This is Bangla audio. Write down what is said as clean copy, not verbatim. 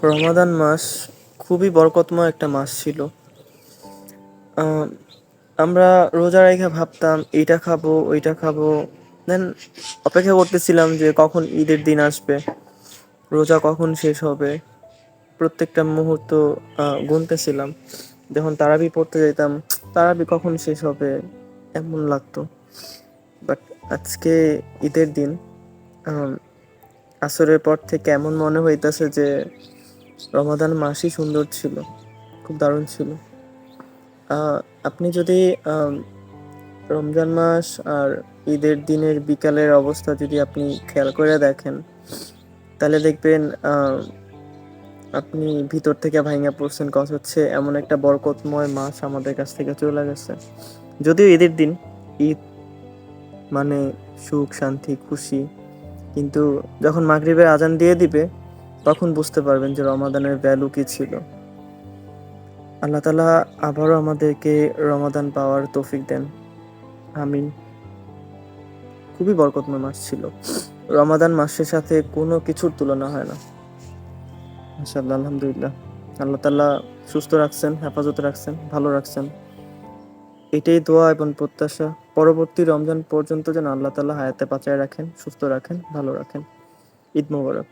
রমাদান মাস খুবই বরকতময় একটা মাস ছিল। আহ, আমরা রোজা রেখে ভাবতাম এইটা খাবো ওইটা খাবো, দেন অপেক্ষা করতেছিলাম যে কখন ঈদের দিন আসবে, রোজা কখন শেষ হবে। প্রত্যেকটা মুহূর্ত গুনতেছিলাম। যখন তারাবি পড়তে যেতাম, তারাবি কখন শেষ হবে এমন লাগতো। বাট আজকে ঈদের দিন, আম, আসরের পর থেকে এমন মনে হইতাছে যে রমাদান মাসই সুন্দর ছিল, খুব দারুণ ছিল। আহ, আপনি যদি আম, রমজান মাস আর ঈদের দিনের বিকালের অবস্থা যদি আপনি খেয়াল করে দেখেন, তাহলে দেখবেন আপনি ভিতর থেকে ভাইঙা পড়ছেন। কথা হচ্ছে এমন একটা বরকতময় মাস আমাদের কাছ থেকে চলে গেছে। যদিও ঈদের দিন, ঈদ মানে সুখ শান্তি খুশি, কিন্তু যখন মাগরিবের আজান দিয়ে দিবে তখন বুঝতে পারবেন যে রমাদানের ভ্যালু কি ছিল। আল্লাহ তাআলা আবারও আমাদেরকে রমাদান পাওয়ার তৌফিক দেন, আমিন। খুবই বরকতময় মাস ছিল। রমাদান মাসের সাথে কোনো কিছুর তুলনা হয় না। মাশাআল্লাহ, আলহামদুলিল্লাহ। আল্লাহ তাআলা সুস্থ রাখছেন, হেফাজতে রাখছেন, ভালো রাখছেন। এটাই দোয়া এবং প্রত্যাশা, পরবর্তী রমজান পর্যন্ত যেন আল্লাহ তাআলা হায়াতে বাঁচায় রাখেন, সুস্থ রাখেন, ভালো রাখেন। ঈদ মোবারক।